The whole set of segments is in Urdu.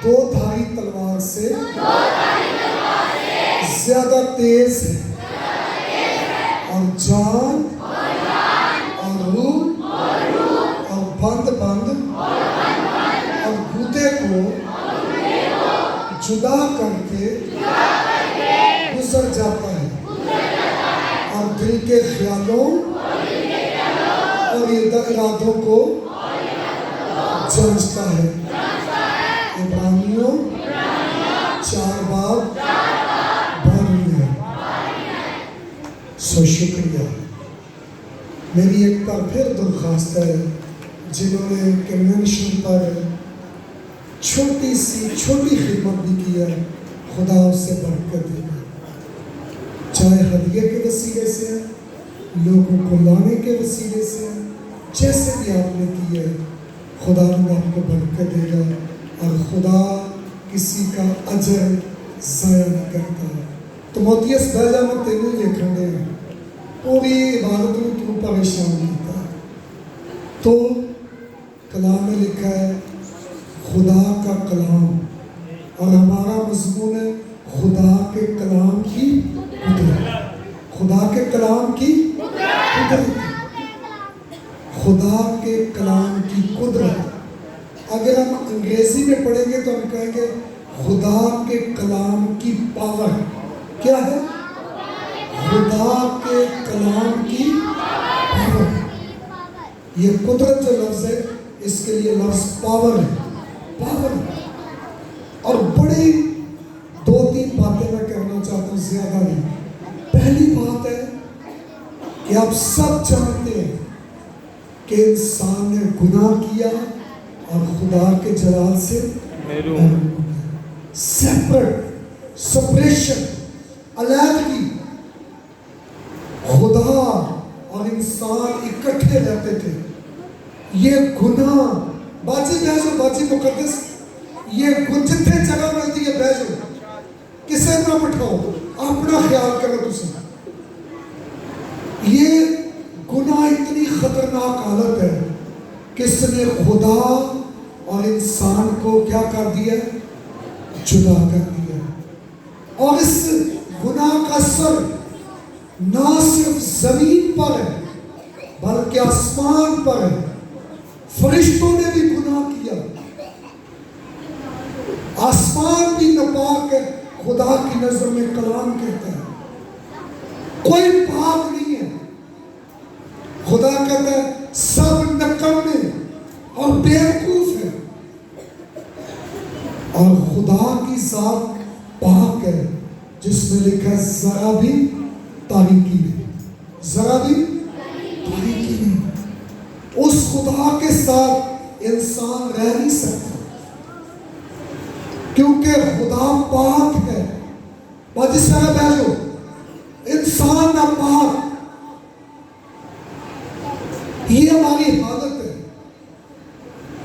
دو دھاری تلوار سے زیادہ تیز ہے اور جان اور روح اور بند اور گودے کو جدا کر کے گزر جاتا ہے اور دل کے خیالوں اور ارادوں کو جانچتا ہے۔ عبرانیوں 4 باب 12۔ سو شکریہ۔ میری ایک بار پھر درخواست ہے جنہوں نے کنونشن پر چھوٹی خدمت بھی کی ہے، خدا اس سے برکت دے گا، چاہے ہدیے کے وسیلے سے، لوگوں کو لانے کے وسیلے سے، جیسے بھی آپ نے کی ہے، خدا آپ کو برکت دے گا اور خدا کسی کا اجر ضائع نہیں کرتا۔ تimotheus بھیجا میں تینوں لکھن دے پوری عبادت میں تو پریشان نہیں تھا، تو کلام میں لکھا ہے خدا کا کلام، اور ہمارا مضمون ہے خدا کے کلام کی قدرت۔ خدا کے کلام کی قدرت، خدا کے کلام کی قدرت۔ اگر ہم انگریزی میں پڑھیں گے تو ہم کہیں گے خدا کے کلام کی پاور۔ کیا ہے؟ خدا کے کلام کی پاور۔ یہ قدرت جو لفظ ہے اس کے لیے لفظ پاور ہے، پاور۔ اور بڑی 2-3 باتیں میں کہنا چاہتا ہوں، زیادہ نہیں۔ پہلی بات ہے کہ آپ سب جانتے ہیں کہ انسان نے گناہ کیا اور خدا کے جلال سے محروم ہو گیا۔ سپریشن، علیحدگی۔ خدا اور انسان اکٹھے رہتے تھے۔ یہ گناہ باجی مقدس، یہ جتنے جگہ ملتی ہے بیجو، کسے نہ بٹھاؤ، اپنا خیال کرو تسے۔ یہ گناہ اتنی خطرناک حالت ہے کہ اس نے خدا اور انسان کو کیا کر دیا؟ جدا کر دیا۔ اور اس گناہ کا اثر نہ صرف زمین پر ہے بلکہ آسمان پر ہے۔ فرشتوں نے بھی گناہ کیا، آسمان بھی ناپاک ہے، خدا کی نظر میں کلام کہتا ہے کوئی پاک نہیں ہے۔ خدا کہتا ہے سب نکمے اور بیوقوف ہے، اور خدا کی ذات پاک ہے جس میں لکھا ہے ذرا بھی تاریکی نہیں، ذرا بھی تاریکی نہیں۔ اس خدا کے ساتھ انسان رہ نہیں سکتا کیونکہ خدا پاک ہے۔ جس طرح بیٹھو انسان ناپاک، یہ ہماری حالت ہے۔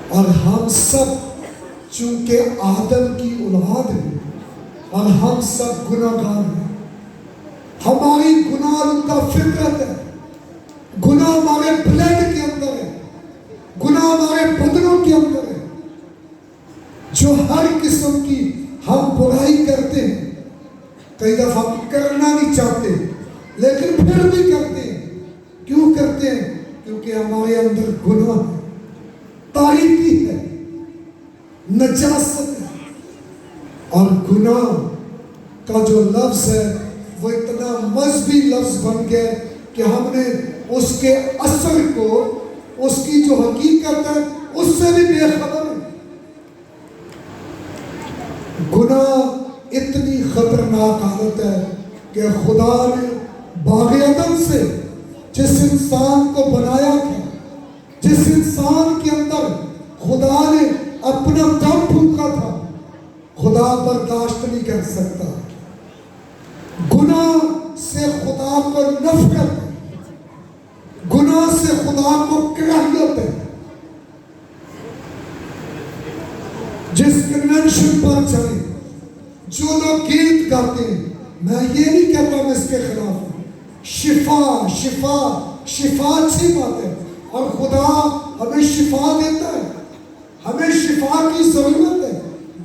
اور ہم سب چونکہ آدم کی اولاد ہیں اور ہم سب گناہگار ہیں، ہماری گناہ کا فطرت ہے، گناہ ہمارے بلڈ کے اندر ہے، گناہ ہمارے بدنوں کے اندر ہے، جو ہر قسم کی ہم برائی کرتے ہیں۔ کئی دفعہ ہم کرنا نہیں چاہتے لیکن پھر بھی کرتے ہیں۔ کیوں کرتے ہیں؟ کیونکہ ہمارے اندر گناہ ہے، تاریکی ہے، نجاست ہے۔ اور گناہ کا جو لفظ ہے وہ اتنا مذہبی لفظ بن گیا کہ ہم نے اس کے اثر کو، اس کی جو حقیقت ہے اس سے بھی بے خبر ہے۔ گناہ اتنی خطرناک حالت ہے کہ خدا نے باغ عدن سے جس انسان کو بنایا تھا، جس انسان کے اندر خدا نے اپنا دم پھونکا تھا، خدا برداشت نہیں کر سکتا۔ گناہ سے خدا کو نفرت ہے، گناہ سے خدا کو کراہیت ہے۔ جس کنونشن پر چلے، جو لوگ گیت گاتے ہیں، میں یہ نہیں کہتا میں اس کے خلاف ہوں، شفا شفا شفا اچھی بات ہے، اور خدا ہمیں شفا دیتا ہے، ہمیں شفا کی ضرورت ہے۔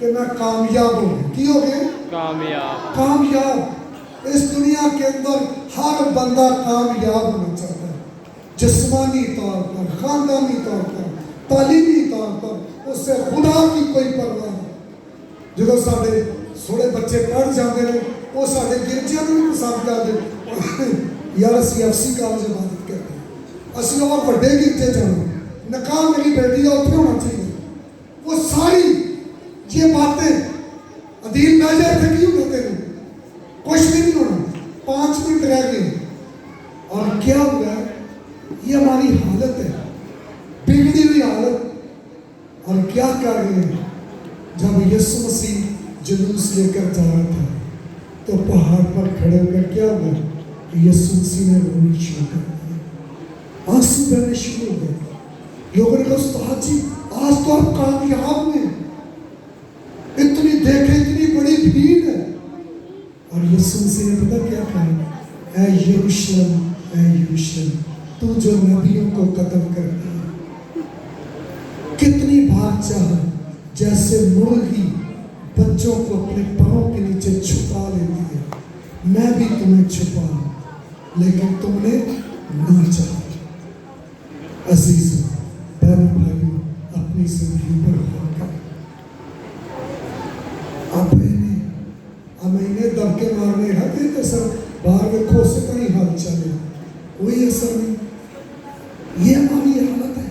کہ میں کامیاب ہوں گا. کی ہو گئے؟ کامیاب. اس دنیا کے اندر ہر بندہ کامیاب ہونا چاہتا ہے، جسمانی طور پر، خاندانی طور پر، تعلیمی طور پر. اس سے خدا کی کوئی پرواہ نہیں. جب سارے سوڑے بچے پڑھ جاتے ہیں وہ سارے گرجیاں بھی پسند کرتے یار اسی FC کالج عبادت کرتے ہیں، اسی اور بڑے گرجے جانا، نکاح میری بیٹی کا اتنے ہونا چاہیے. وہ ساری یہ باتیں عدیل بہ جائے تھے کیوں ہوتے ہیں، کچھ بھی نہیں ہونا. 5 منٹ رہ گئے اور کیا ہوا ہے؟ یہ ہماری حالت ہے، بگڑی ہوئی حالت. اور کیا کر رہے ہیں؟ جب یسوع مسیح جلوس لے کر جا رہا تھا تو پہاڑ پر کھڑے ہو کر کیا ہوا؟ یسوع مسیح نے رونی شروع کر دیا، آنسو بہنے شروع ہو گئے. لوگوں نے کہا استاد جی آج تو آپ کامیاب ہیں، اتنی دیکھیں اتنی بڑی بھیڑ ہے. اور یسوع مسیح نے پتہ کیا کہا؟ اے یروشلم، اے یروشلم، تو جو نبیوں کو قتل کرتی ہے، کتنی بار چاہا جیسے مرغی بچوں کو اپنے پاؤں کے نیچے چھپا لیتی ہے، میں بھی تمہیں چھپا لیکن تم نے نہ چاہا. عزیزوں، بہن بھائیوں، اپنی زندگی پر غور کریں. آپ انہیں دبکے مارنے رہتے تھے سر باہر میں کھو سے کہیں حال چلے، کوئی اثر نہیں. یہ ہماری حالت ہے.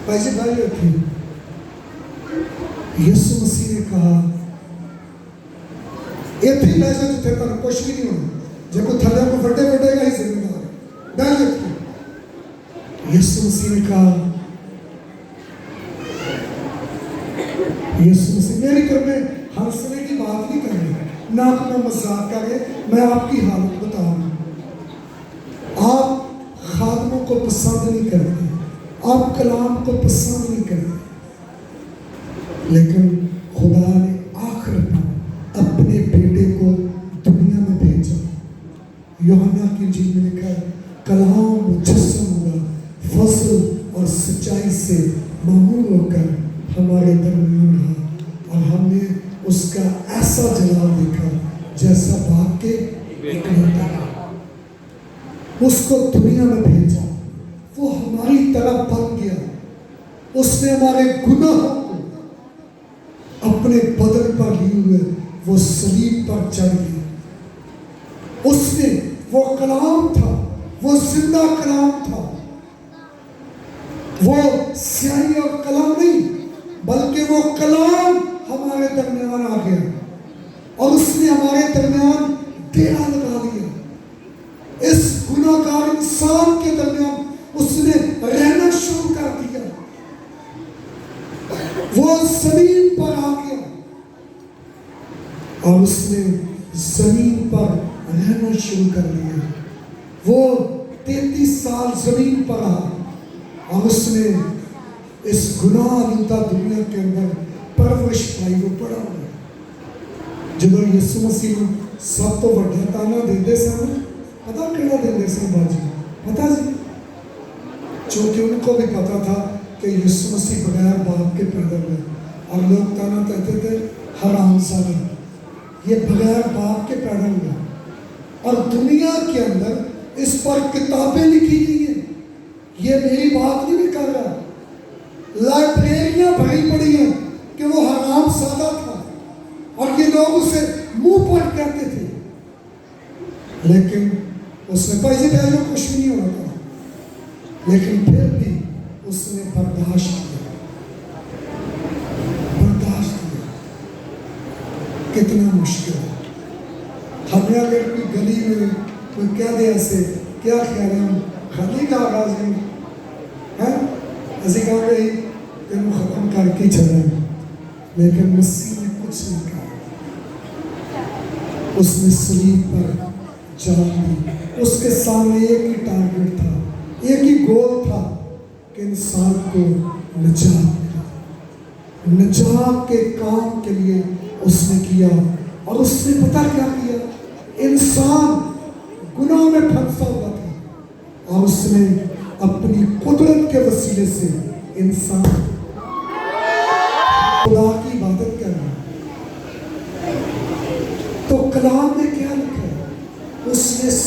بھائی بھائی رکھی یسوع مسیح نے کہا یہ تھی بیسا جو تھے پر کچھ بھی نہیں ہونا، جب کوئی تھلے کو پھٹے پھٹے گا ہی ذمہ دار بیل رکھی. یسوع مسیح نے کہا، یسوع مسیح میری طرف میں ہنسنے کی بات نہیں کر رہے، نہ اپنا مذاق کرے، میں آپ کی حالت بتاؤں. آپ خادموں کو پسند نہیں کرتے، آپ کلام کو پسند نہیں کرتے، لیکن خدا نے آخر میں اپنے بیٹے کو دنیا میں بھیجا. یوحنا کی انجیل میں لکھا ہے کلام مجسم ہوا، فضل اور سچائی سے معمور ہو کر ہمارے درمیان رہا، اور ہم نے اس کا ایسا جلال دیکھا جیسا باپ کے اکلوتے کا. اس کو دنیا میں بھیجا، وہ ہماری طرح بن گیا. اس نے ہمارے گناہوں کو اپنے بدن پر لیے ہوئے وہ صلیب پر چڑھ گیا. اس نے وہ کلام تھا، وہ زندہ کلام تھا، وہ سیاہی اور قلم نہیں بلکہ وہ کلام ہمارے درمیان آ گیا اور اس نے ہمارے درمیان ڈیرا لگا دیا. اس گناہ گار انسان کے درمیان اس نے رہنا شروع کر دیا. وہ زمین پر آ گیا اور اس نے زمین پر رہنا شروع کر دیا. وہ 33 سال زمین پر رہا اور اس نے اس گناہ آلودہ دنیا کے اندر پرورش پائی. وہ پڑا ہوا جب یسوع مسیح سب تو بڑا تانا دیتے سن، پتا کہنا دیتے سن باجی پتا جی، چونکہ ان کو بھی پتا تھا کہ یسوع مسیح بغیر باپ کے پیدا ہوئے، اور لوگ تانا کہتے تھے حرام زادہ، یہ بغیر باپ کے پیدا ہوئے. اور دنیا کے اندر اس پر کتابیں لکھی گئی ہیں. یہ میری بات نہیں کر رہا، لائبریریاں بھری پڑی ہیں کہ وہ حرام زادہ تھا اور یہ لوگ اسے منہ پر کہتے تھے. لیکن اس نے پیسے پہلے کچھ بھی نہیں ہونا تھا، لیکن پھر بھی اس نے برداشت کیا. کتنا مشکل ہے. ہمیں اگر کوئی گلی میں کوئی کہہ دے ایسے کیا خیال ہے، ہم خالی کا آغاز ہے ایسے کہا گئی کہ ہم ختم کر کے چلیں. لیکن مسیح نے کچھ نہیں کہا. اس نے صلیب پر جان دی. اس کے سامنے ایک ہی ٹارگٹ تھا، ایک ہی گول تھا کہ انسان کو نجات ملا. نجات کے کام کے لیے اس نے کیا. اور اس نے پتہ کیا کیا؟ انسان گناہ میں پھنسا ہوا تھا اور اس نے اپنی قدرت کے وسیلے سے انسان خدا کی عبادت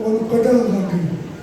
ਉਹਨੂੰ ਕੱਢਣ ਲੱਗੇ,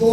2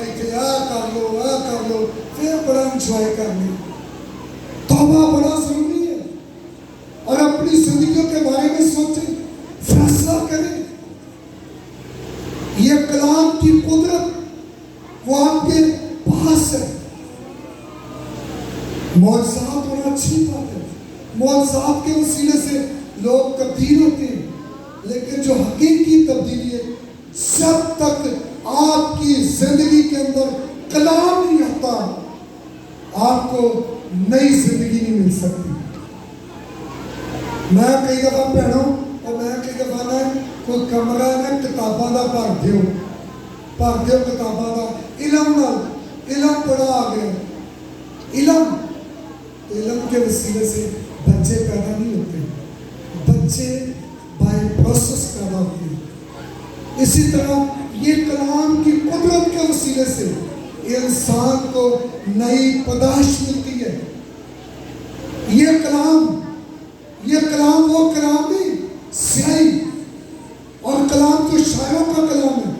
ایتھے کر لو پھر بڑا انجوائے کر لیں. توبہ بڑا ضروری ہے. اور اپنی زندگیوں کے بارے میں سوچیں, فیصلہ کریں. یہ کلام کی قدرت وہ آپ کے پاس ہے. معجزات ہونا اچھی بات ہے, معجزات کے وسیلے سے لوگ تبدیل ہوتے ہیں, لیکن جو حقیقی تبدیلی ہے, جب تک آپ کی زندگی کے اندر کلام نہیں آتا, آپ کو نئی زندگی نہیں مل سکتی. میں کئی دفعہ پڑھوں اور میں کئی دفعہ نہ کوئی کمرہ نہ کتاباں دا بھر دیو کتاباں دا علم بڑا آ گیا. علم کے وسیلے سے بچے پیدا نہیں ہوتے, بچے بائی پروسیس پیدا ہوتے ہیں. اسی طرح یہ کلام کی قدرت کے وسیلے سے انسان کو نئی پیدائش ملتی ہے. یہ کلام وہ کلام نہیں سیاہی اور کلام جو شاعروں کا کلام ہے.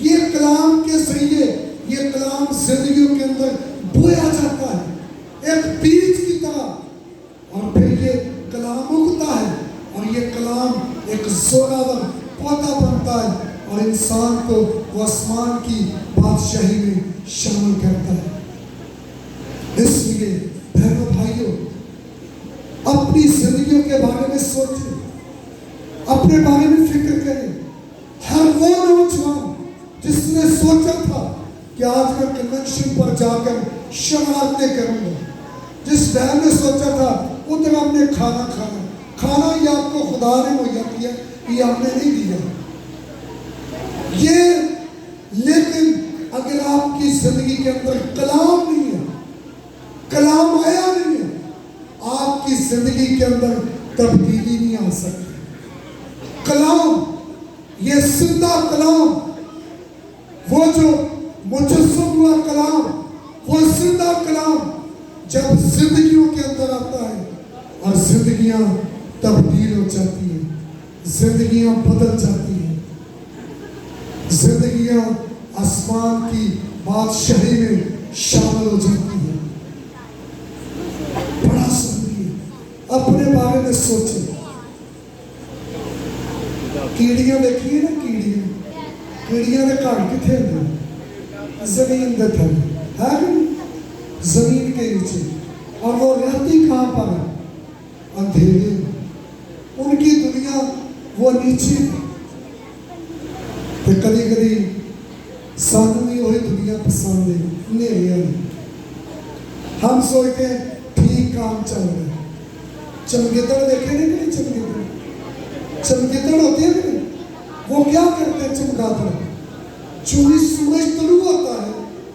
یہ کلام کے ذریعے یہ کلام زندگیوں کے اندر بویا جاتا ہے ایک بیج کی طرح, اور پھر یہ کلام اگتا ہے اور یہ کلام ایک زوراور پودا بنتا ہے اور انسان کو وہ آسمان کی بادشاہی میں شامل کرتا ہے. اس لیے بہنوں بھائیوں, اپنی زندگیوں کے بارے میں سوچیں, اپنے بارے میں فکر کریں. ہر وہ نوجوان جس نے سوچا تھا کہ آج میں کنونشن پر جا کر شرارتیں کروں گا, جس بہن نے سوچا تھا ادھر ہم نے کھانا یہ آپ کو خدا نے مہیا کیا, یہ ہم نے نہیں دیا. لیکن اگر آپ کی زندگی کے اندر کلام نہیں ہے, کلام آیا نہیں ہے, آپ کی زندگی کے اندر تبدیلی نہیں آ سکتی. کلام, یہ زندہ کلام, وہ جو مجسم ہوا کلام, وہ زندہ کلام جب زندگیوں کے اندر آتا ہے اور زندگیاں تبدیل ہو جاتی ہیں, زندگیاں بدل جاتی ہیں, زندگیاں آسمان کی بادشاہی میں شامل ہو جاتی ہیں. بڑا ضروری ہے اپنے بارے میں سوچیں. کیڑیاں دیکھیے نا, کیڑیاں دے گھر کتنے ہوتے, زمین دے تھلے ہے کہ زمین کے نیچے, اور وہ رہتی کہاں پر ہے, اندھیرے میں. ان کی دنیا وہ نیچے ہے. تو کبھی سانو بھی وہی دنیا پسند ہے, نیرے ہم سوچتے ہیں ٹھیک کام چل رہا ہے. چمگیدڑ دیکھے نہیں, چمگیدڑ ہوتے ہیں نہیں, وہ کیا کرتے ہیں چمگادڑ, چونکہ سورج طلوع ہوتا ہے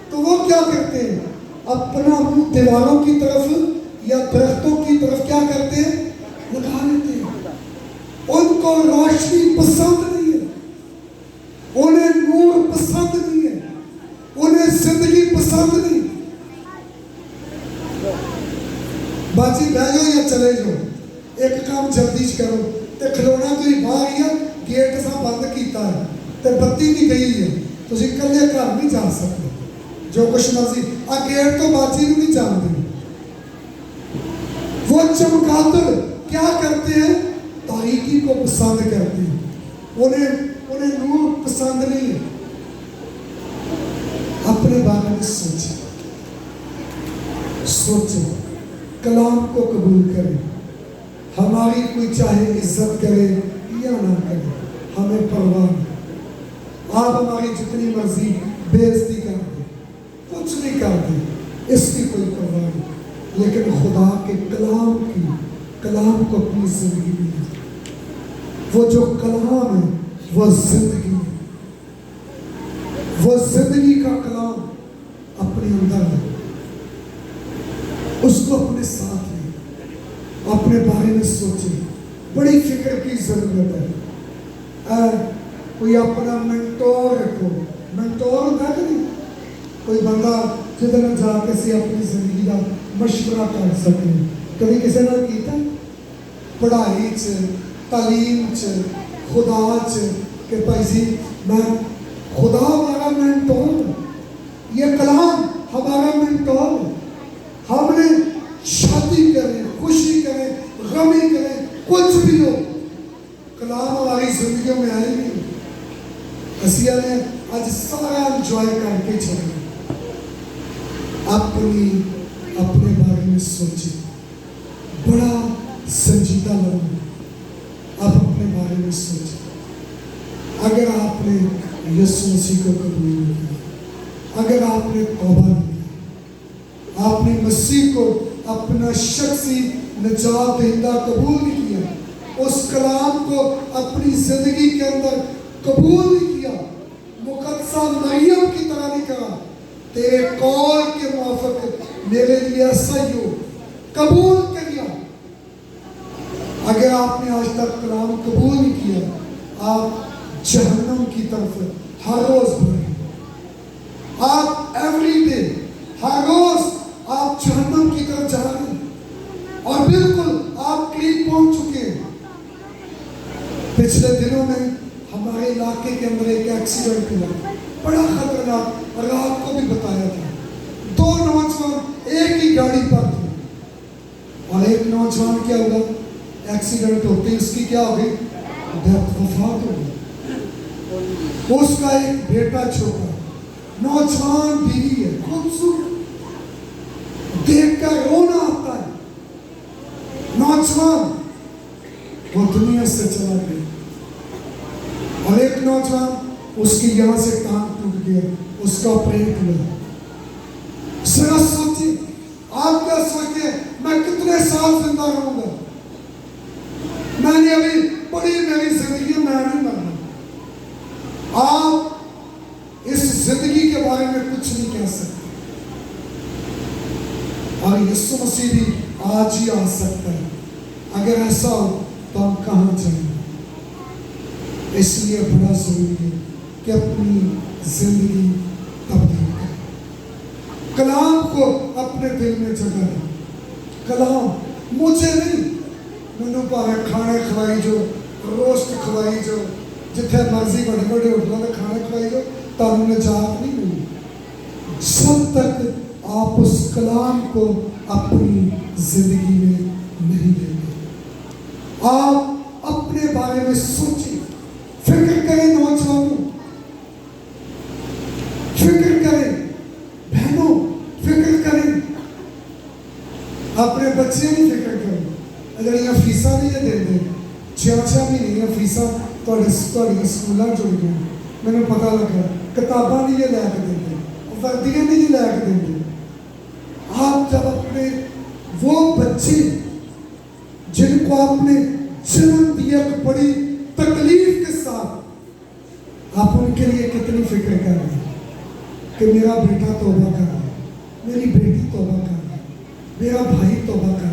تو وہ کیا کرتے ہیں, اپنا منہ دیواروں کی طرف یا درختوں کی طرف کیا کرتے ہیں, لگا لیتے ہیں. ان کو روشنی پسند نہیں ہے, انہیں نور پسند نہیں ہے, انہیں زندگی پسند نہیں. باجی بہ جاؤ یا چلے جاؤ, ایک کام جلدی کرو. تے کھلونا تو ہی باہر ہی ہے, گیٹ سا بند کیتا ہے تے بتی بھی گئی ہے, تسی کلے گھر نہیں جا سکتے. جو کچھ مرضی گیٹ تو باجی نہیں جانتے. وہ چمگادڑ کیا کرتے ہیں, تاریکی کو پسند کرتے ہیں, انہیں نور پسند نہیں ہے. اپنے بارے میں سوچیں, کلام کو قبول کریں. ہماری کوئی چاہے عزت کرے یا نہ کرے, ہمیں پرواہ نہیں. آپ ہماری جتنی مرضی بے عزتی کر دیں, کچھ نہیں کر دیں, اس کی کوئی پرواہ نہیں. لیکن خدا کے کلام کو اپنی زندگی میں لیں. وہ جو کلام ہے وہ زندگی ہے, وہ زندگی کا کلام اپنے اندر ہے. اس کو اپنے ساتھ لیں, اپنے بارے میں سوچیں. بڑی فکر کی ضرورت ہے. کوئی اپنا منٹور رکھو. منٹور ہوتا ہے کہ نہیں, کوئی بندہ جدھر جا کے سے اپنی زندگی کا مشورہ کر سکے. کبھی کسی نے کیتا پڑھائی تعلیم خدا کہ بھائی جی میں خدا ہمارا منٹور, خوشیوں میں آئے گی. اسیا نے آج سارا انجوائے کر کے چھوڑا. اپنے بارے میں سوچے, بڑا سنجیدہ لوگ. آپ اپنے بارے میں سوچیں. اگر آپ نے یسوع مسیح کو قبول نہیں کیا, اگر آپ نے توبہ نہیں کیا, آپ نے مسیح کو اپنا شخصی نجات دہندہ قبول نہیں کیا, اس کلام کو اپنی زندگی کے اندر قبول نہیں کیا, مقدسہ مریم کی طرح نہیں کہا تیرے قول کے موافق میرے لیے ایسا ہی ہو, قبول کر لیا. اگر آپ نے آج تک کلام قبول نہیں کیا, آپ جہنم کی طرف ہر روز بڑھیں. آپ ایوری ڈے, ہر روز آپ جہنم کی طرف جا رہے ہیں, اور بالکل آپ قریب پہنچ چکے ہیں. پچھلے دنوں میں ہمارے علاقے کے اندر ایک ایکسیڈنٹ ہوا, بڑا خطرناک, اور آپ کو بھی بتایا تھا. 2 نوجوان ایک ہی گاڑی پر تھے, اور ایک نوجوان کیا ہوا, ایکسیڈنٹ ہوتے اس کی کیا ہو گئی, وفات ہو گئی. اس کا ایک بیٹا چھوٹا, نوجوان بیوی ہے, خوبصورت, دیکھ کر رونا آتا ہے. نوجوان وہ دنیا سے چلا گیا. اور ایک نوجوان, اس کی یہاں سے ٹانگ ٹوٹ گیا, اس کا آپریٹ ہوا. ذرا سوچیں, آپ کیا سوچتے ہیں میں کتنے سال زندہ رہوں گا, میں نے ابھی بڑی میری زندگی میں نہیں مرنا. آپ اس زندگی کے بارے میں کچھ نہیں کہہ سکتے, اور یسوع مسیح بھی آج ہی آ سکتا ہے. اگر ایسا ہو تو ہم کہاں جائیں. اس لیے بڑا ضروری ہے کہ اپنی زندگی تبدیل کریں, کلام کو اپنے دل میں جگہ دیں. کلام مجھے نہیں, مینوں پاوے کھانے کھوائی جو, روسٹ کھوائی جو, جتھے مرضی بڑے بڑے ہوٹلوں میں کھانے کھوائی جو, تانوں نجات نہیں ملی جب تک آپ اس کلام کو اپنی زندگی میں نہیں دیں گے. آپ اپنے بارے میں سوچیں, فکر کریں نوجوانوں, فکر کریں بہنوں, فکر کریں اپنے بچے نہیں فکر کریں. اگر یہ فیساں نہیں دے دیں, 6 مہینے فیساں سکولوں جڑ گئے, میں نے پتا لگا کتاباں نہیں یہ لے کے دیں گے, وردیاں نہیں لے کے دیں گے. آپ جب اپنے وہ بچے جن کو آپ نے جنم دیا بڑی تکلیف کے ساتھ, آپ ان کے لیے کتنی فکر کر رہے ہیں کہ میرا بیٹا توبہ کر رہا ہے, میری بیٹی توبہ کر رہی ہے, میرا بھائی توبہ کر رہا ہے.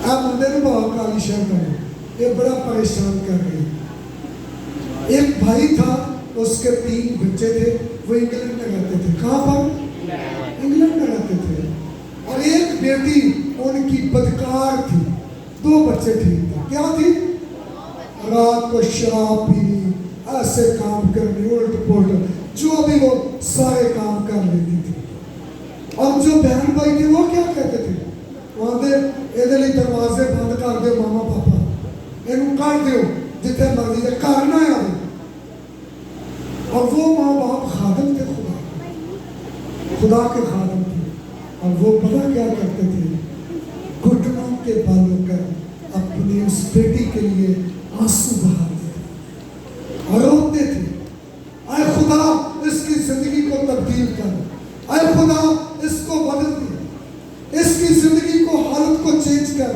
آپ بندے نے بہت کالی شہر کریں, یہ بڑا پریشان کر رہے ہیں. ایک بھائی تھا, اس کے 3 بچے تھے, وہ انگلینڈ میں رہتے تھے. کہاں پر؟ انگلینڈ میں رہتے تھے. اور ایک بیٹی ان کی بدکار تھی, 2 بچے ٹھیک تھے. کیا تھی؟ رات کو شراب پینی, ایسے کام کرنے, الٹ پلٹ, جو بھی وہ سارے کام کر لیتی تھی. اور جو بہن بھائی تھے وہ کیا کہتے تھے, وہ آدھے یہ دروازے بند کر دو ماما پاپا, یہ کر دو جتنے مرضی ہے, کرنا ہے آدھے. اور وہ ماں باپ خادم تھے, خدا کے خادم تھے. اور وہ پتہ کیا کرتے تھے, گھٹنوں کے بل ہو کر اپنی اس بیٹی کے لیے آنسو بہاتے تھے اور روتے تھے, اے خدا اس کی زندگی کو تبدیل کر, اے خدا اس کو بدل دے, اس کی زندگی کو, حالت کو چینج کر.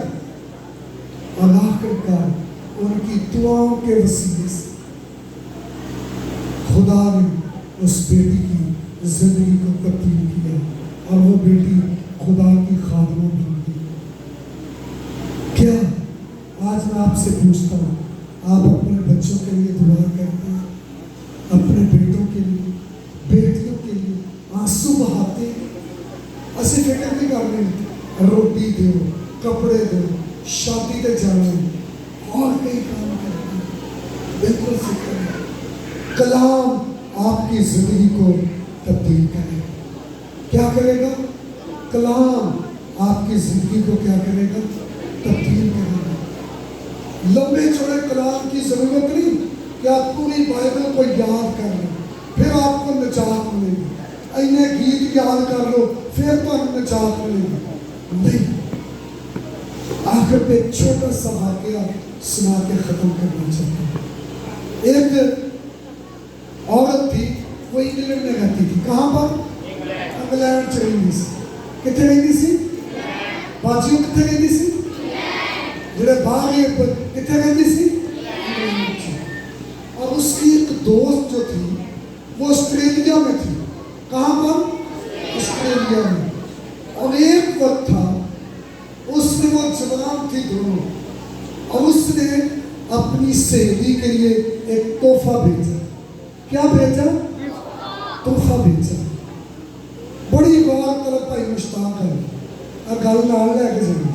اور آخرکار ان کی دعاؤں کے وسیلے سے خدا نے اس بیٹی کی زندگی کو تبدیل کیا, اور وہ بیٹی خدا کی خادمہ بن گئی. کیا آج میں آپ سے پوچھتا ہوں, آپ اپنے بچوں کے لیے دعا کرتے ہیں, اپنے بیٹوں کے لیے, بیٹیوں کے لیے آنسو بہاتے ہیں؟ ایسے فکر نہیں کر رہے, روٹی دو, کپڑے دو, شادی پہ جانا اور کئی کام کرتے ہیں, بالکل فکر نہیں. کلام آپ کی زندگی کو تبدیل کرے. کیا کرے گا؟ کلام آپ کی زندگی کو کیا کرے گا؟ تبدیل کرے گا. لمبے چوڑے کلام کی ضرورت نہیں کہ آپ پوری بائبل کو یاد کر لیں پھر آپ کو نجات ملے گی، انہیں گیت یاد کر لو پھر تو ہم نجات ملے گی، نہیں۔ آخر پہ ایک چھوٹا سا واقعہ سنا کے ختم کرنا چاہتا ہوں۔ ایک عورت تھی، وہ انگلینڈ میں رہتی تھی۔ کہاں پر؟ انگلینڈ چ رہی سی۔ کتنے رہتی سی؟ باجیوں کتنے رہتی سی؟ جڑے باہر کتنے رہتی سی؟ اور اس کی ایک دوست جو تھی وہ آسٹریلیا میں تھی۔ کہاں پر؟ آسٹریلیا میں۔ اور ایک وقت تھا اس میں وہ جوان تھی دونوں، اور اس نے اپنی سہیلی کے لیے ایک تحفہ بھیجا۔ کیا بھیجا؟ تحفہ بھیجا۔ بڑی غور طلب بھائی مشتاق ہے اور گل نال لے کے جانا۔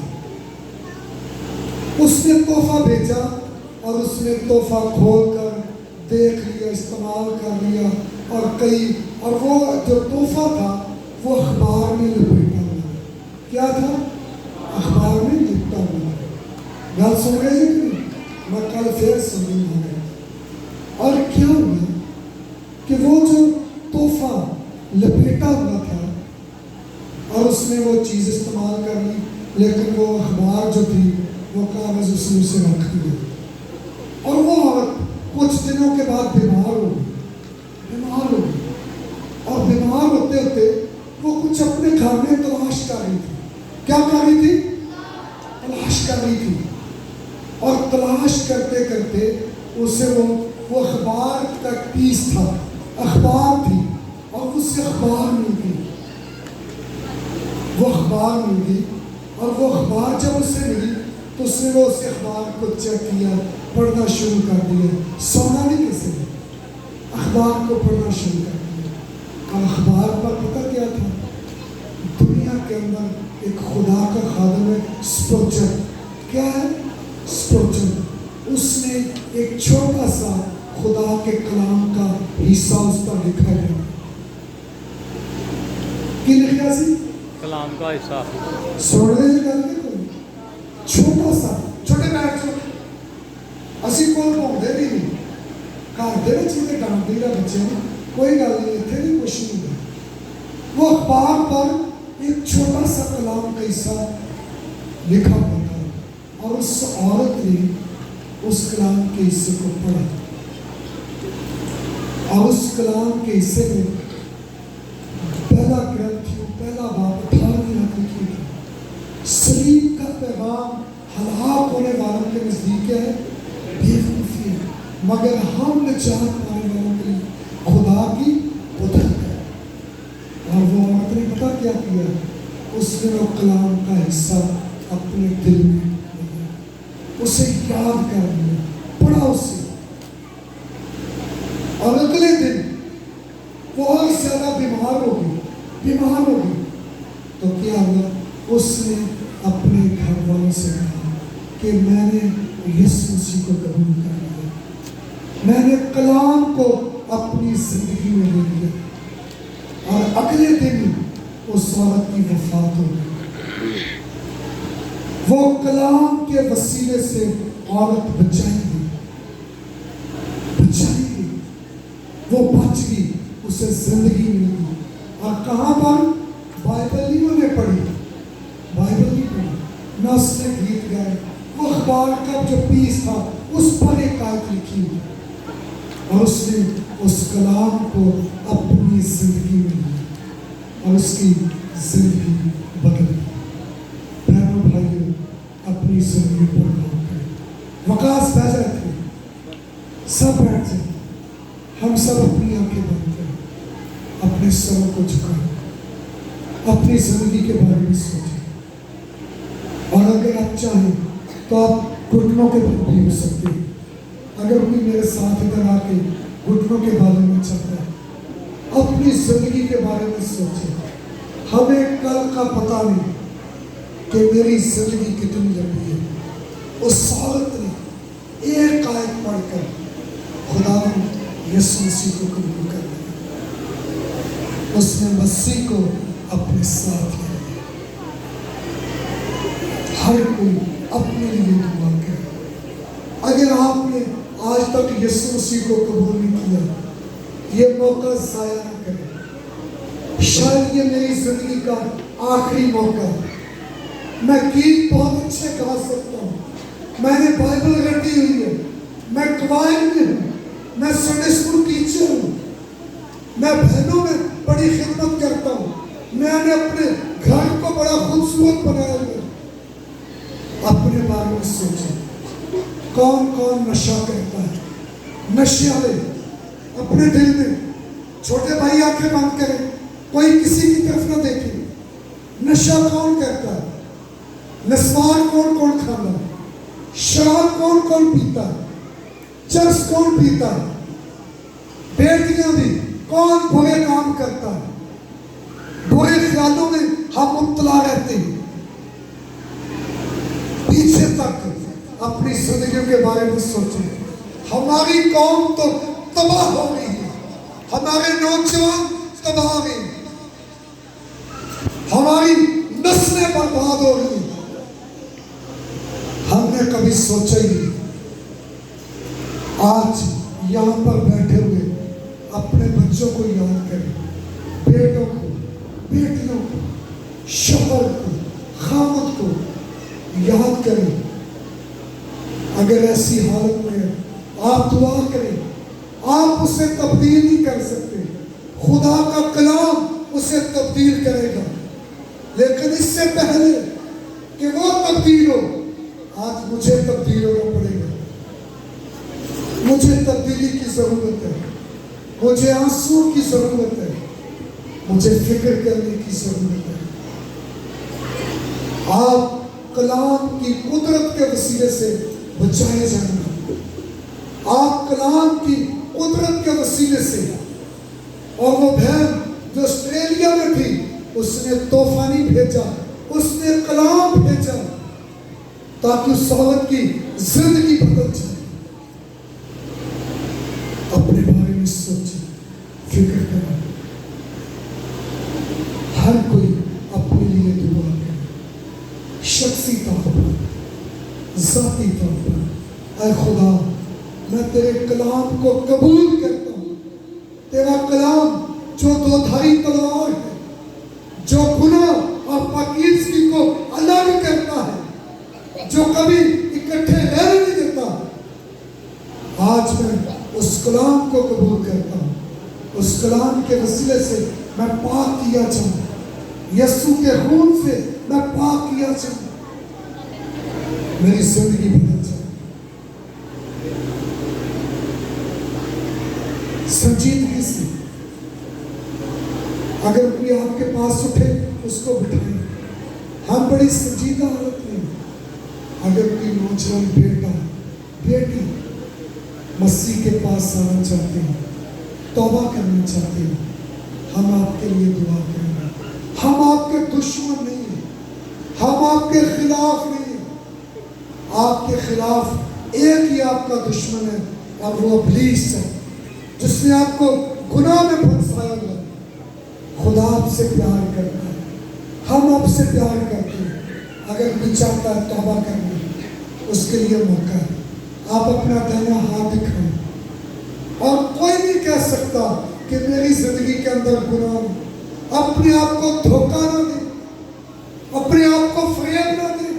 اس نے تحفہ بھیجا اور اس نے تحفہ کھول کر دیکھ لیا، استعمال کر لیا، اور وہ جو تحفہ تھا وہ اخبار میں لپیٹا ہوا۔ کیا تھا؟ اخبار میں لپٹا ہوا۔ گل سن رہے ہیں کہ نہیں؟ میں کل پھر سنوں گا۔ اور کیا ہوا کہ وہ جو تحفہ لپیٹا ہوا تھا اور اس نے وہ چیز استعمال کر لی، لیکن وہ اخبار جو تھی وہ کاغذ اس نے اسے رکھ دیا، اور وہ عورت کچھ دنوں کے بعد بیمار ہو گئی، اور بیمار ہوتے ہوتے وہ کچھ اپنے گھر میں تلاش کر رہی تھی۔ کیا کر رہی تھی؟ تلاش کر رہی تھی، اور تلاش کرتے کرتے اسے وہ اخبار کا پیس تھا، اخبار تھی، اور اسے اخبار مل گئی، وہ اخبار مل گئی، اور وہ اخبار جب اسے ملی تو اس نے وہ اس اخبار کو چیک کیا، پڑھنا شروع کر دیا۔ سونا نہیں کسی نے، اخبار کو پڑھنا شروع کر دیا۔ اور اخبار پر پتہ کیا تھا؟ دنیا کے اندر ایک خدا کا خادم ہے سپرجن۔ کیا ہے؟ سپرجن۔ اس نے ایک چھوٹا سا خدا کے کلام کا حصہ اس پر لکھا ہے۔ کی لکھا سی؟ کلام کا حصہ۔ سن رہے ہیں گل نہیں؟ چھوٹا سا، چھوٹے بیٹھ جو اسی کول پاؤندے بھی نہیں، گھر دے وچ تے ڈانٹ دینا بچے نے، کوئی گل نہیں، اتنے نہیں کچھ نہیں ہے۔ وہ اخبار پر ایک چھوٹا سا کلام کا حصہ لکھا ہوا تھا، اور اس عورت نے اس کلام کے حصے کو پڑھا، اور اس کلام کے حصے میں پہلا گرنتھیوں پہلا باب 18 لکھی تھی۔ صلیب کا پیغام ہلاک ہونے والوں کے نزدیک ہے بیوقوفی ہے، مگر ہم نجات پانے والوں کے لیے خدا کی قدرت ہے۔ اور وہ عورت نے پتہ کیا کیا؟ اس نے وہ کلام کا حصہ اپنے دل میں لیا، اسے یاد کر لیا، پڑھا اسے، اور اگلے دن وہ اور زیادہ بیمار ہو گئی۔ تو کیا ہوا؟ اس نے اپنے گھر والوں سے کہا کہ میں نے یسوع مسیح کو قبول کر لیا، میں نے کلام کو اپنی زندگی میں لے لیا، اور اگلے دن اس عورت کی وفات ہو گئی۔ وہ کلام کے وسیلے سے عورت بچائی گئی، وہ بچ گئی، اسے زندگی مل گئی۔ اور کہاں پر؟ بائبل نہیں انہوں نے پڑھی، نہ اس نے گیت گائے، وہ اخبار کا جو پیس تھا اس پر ایک آیت لکھی ہوئی، اور اس نے اس کلام کو اپنی زندگی میں لیا، اور اس کی زندگی بدل گئی۔ بہنوں بھائیوں، اپنی زندگی پر غور کریں۔ وقاص بیٹھ جاتے ہیں، سب بیٹھ جائیں، ہم سب اپنی آنکھیں بند کریں، اپنے سروں کو جھکائیں، اپنی زندگی کے بارے میں سوچیں، اور اگر آپ چاہیں تو آپ گھٹنوں کے بل بھی ہو سکتے ہیں۔ اگر کوئی میرے ساتھ ادھر آ کے گھٹنوں کے بارے میں چاہتا ہے، اپنی زندگی کے بارے میں سوچیں۔ ہمیں کل کا پتہ نہیں کہ میری زندگی کتنی لمبی ہے۔ اس عورت نے ایک آیت پڑھ کر خدا یسوع مسیح کو قبول کر لیا، اس نے مسیح کو اپنے ساتھ لیا۔ ہر کوئی اپنے لیے دعا کرے، اگر آپ نے آج تک یسوع مسیح کو قبول نہیں کیا، یہ موقع ضائع نہ کریں۔ شاید یہ میری زندگی کا آخری موقع ہے۔ میں گیت بہت اچھے گا سکتا ہوں، میں نے بائبل رٹی ہوئی ہے، میں قوائد میں ہوں، میں سنڈے اسکول ٹیچر ہوں، میں بہنوں میں بڑی خدمت کرتا ہوں، میں نے اپنے گھر کو بڑا خوبصورت بنایا ہوا ہے۔ اپنے بارے میں سوچیں، کون کون نشہ کرتا ہے؟ نشے والے اپنے دل میں، چھوٹے بھائی آنکھیں بند کریں، کوئی کسی کی طرف نہ دیکھے۔ نشہ کون کرتا ہے؟ نسوان کون کون کھانا ہے؟ شراب کون کون پیتا ہے؟ چرس کون پیتا ہے؟ بیٹیاں بھی کون برے کام کرتا ہے؟ برے خیالوں میں ہم مبتلا رہتے ہیں۔ پیچھے تک اپنی زندگیوں کے بارے میں سوچیں۔ ہماری قوم تو تباہ ہو گئی ہے، ہمارے نوجوان تباہ ہو گئے، ہماری نسلیں برباد ہو گئی۔ ہم نے کبھی سوچا ہی نہیں۔ آج یہاں پر بیٹھے ہوئے اپنے بچوں کو یاد کریں، بیٹوں کو، بیٹیوں کو، شوہر کو، خاوند کو یاد کریں۔ اگر ایسی حالت میں آپ دعا کریں، آپ اسے تبدیل نہیں کر سکتے، خدا کا کلام اسے تبدیل کرے گا، لیکن اس سے پہلے کہ وہ تبدیل ہو، آج مجھے تبدیل ہونا پڑے گا۔ مجھے تبدیلی کی ضرورت ہے، مجھے آنسو کی ضرورت ہے، مجھے فکر کرنے کی ضرورت ہے۔ آپ کلام کی قدرت کے وسیلے سے بچائے جائیں گے۔ آپ کلام کی قدرت کے وسیلے سے، اور وہ بہن جو آسٹریلیا میں تھی، اس نے تحفہ نہیں بھیجا، اس نے کلام بھیجا تاکہ اس عورت کی زندگی بدل جائے۔ اپنے بارے میں سوچیں، فکر کریں، ہر کوئی اپنے لیے دعا کرے، شخصی طور پر، ذاتی طور پر۔ اے خدا، میں تیرے کلام کو قبول کرتا ہوں۔ تیرا کلام جو دو دھاری تلوار ہے، جو گناہ اور پاکیزگی کو الگ کرتا ہے، جو کبھی اکٹھے رہنے نہیں دیتا، آج میں اس کلام کو قبول کرتا ہوں۔ اس کلام کے وسیلے سے میں پاک کیا جاؤں، یسوع کے خون سے میں پاک کیا جاؤں، میری زندگی بدل جائے۔ سنجیدگی سے اگر کوئی آپ کے پاس اٹھے اس کو بٹھائیں۔ ہم بڑی سنجیدہ حالت میں، اگر کوئی نوجوان بیٹا بیٹی مسیح کے پاس آنا چاہتے ہیں، توبہ کرنا چاہتے ہیں، ہم آپ کے لیے دعا کریں گے۔ ہم آپ کے دشمن نہیں ہیں، ہم آپ کے خلاف نہیں ہیں۔ آپ کے خلاف ایک ہی آپ کا دشمن ہے، اور وہ ابلیس ہے، جس نے آپ کو گناہ میں پھنسایا ہوا ہے۔ خدا آپ سے پیار کرتا ہے، ہم آپ سے پیار کرتے ہیں۔ اگر کوئی چاہتا ہے توبہ کرنا، اس کے لیے موقع ہے۔ آپ اپنا دائنا ہاتھ دکھائیں، اور کوئی نہیں کہہ سکتا کہ میری زندگی کے اندر گناہ ہے۔ اپنے آپ کو دھوکہ نہ دیں، اپنے آپ کو فریب نہ دیں،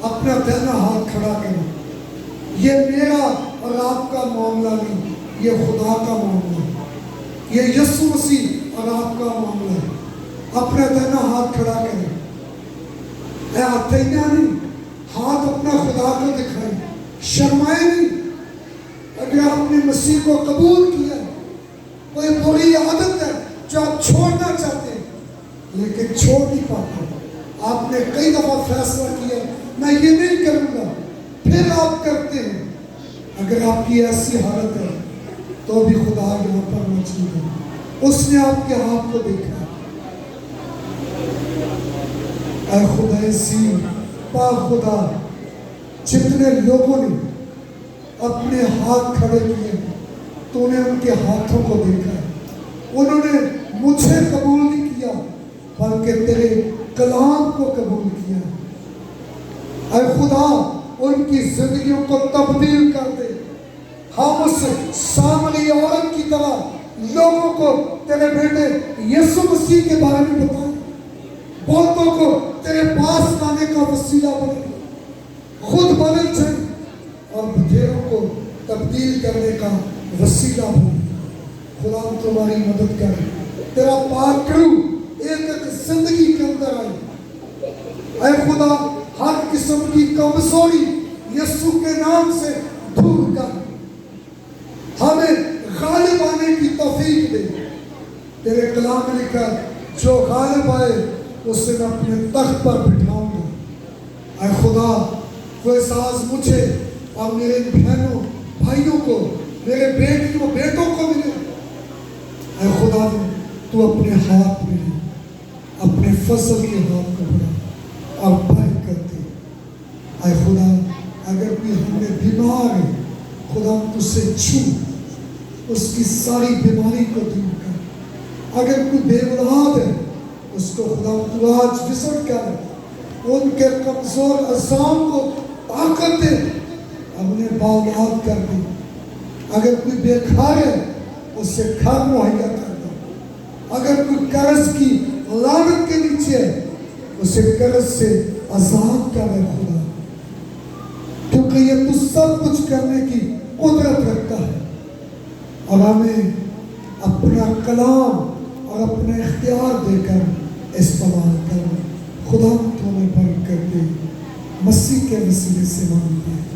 اپنا دائنا ہاتھ کھڑا کریں۔ یہ میرا اور آپ کا معاملہ نہیں، یہ خدا کا معاملہ ہے، یہ یسوع مسیح اور آپ کا معاملہ ہے۔ اپنا دائنا ہاتھ کھڑا کریں، اے ہتھیلیاں نہیں، ہاتھ اپنا خدا کو دکھائیں، شرمائے نہیں۔ اگر آپ نے مسیح کو قبول کیا، کوئی بری عادت ہے جو آپ چھوڑنا چاہتے ہیں لیکن چھوڑ نہیں پاتے، آپ نے کئی دفعہ فیصلہ کیا میں یہ نہیں کروں گا، پھر آپ کرتے ہیں۔ اگر آپ کی ایسی حالت ہے تو بھی خدا یہاں پر موجود ہے، اس نے آپ کے ہاتھ کو دیکھا۔ اے خدا عظیم، پاک خدا، جتنے لوگوں نے اپنے ہاتھ کھڑے کیے، تو نے ان کے ہاتھوں کو دیکھا ہے۔ انہوں نے مجھے قبول نہیں کیا بلکہ تیرے کلام کو قبول کیا۔ اے خدا، ان کی زندگیوں کو تبدیل کر دے. ہم اس سامری عورت کی طرح لوگوں کو تیرے بیٹے یسوع مسیح کے بارے میں بتائیں, بہتوں کو تیرے پاس لانے کا وسیلہ بنے, خود بدل جائیں اور بھیڑوں کو تبدیل کرنے کا وسیلہ بنے. خدا تمہاری مدد کرے, تیرا پاک روح ایک ایک زندگی کے اندر آئے. اے خدا ہر قسم کی کمزوری یسوع کے نام سے دور کر, ہمیں غالب آنے کی توفیق دے. تیرے کلام میں لکھا جو غالب آئے اسے میں اپنے تخت پر بٹھاؤں گا. اے خدا وہ احساس مجھے اور میرے بہنوں بھائیوں کو, میرے بیٹیوں بیٹوں کو ملے. اے خدا تو اپنے ہاتھ میں لے, اپنے فضل کے ہاتھ کو بڑھا اور برکت دے. اے خدا اگر کوئی ہم میں بیمار ہے, خدا تو سے چھو, اس کی ساری بیماری کو دور کر. اگر کوئی بے اولاد ہے اس کو خدا تو آج وزٹ کر, ان کے کمزور عظام کو طاقت دے, اپنے بااولاد کر دے. اگر کوئی بے گھر ہے اسے گھر مہیا کر دے. اگر کوئی قرض کی لعنت کے نیچے ہے اسے قرض سے آزاد کر دے خدا, کیونکہ یہ تو سب کچھ کرنے کی قدرت رکھتا ہے. اور ہمیں اپنا کلام اور اپنا اختیار دے کر استعمال کر. خدا تمہیں برکت دے, مسیح کے وسیلے سے مانگتے ہیں.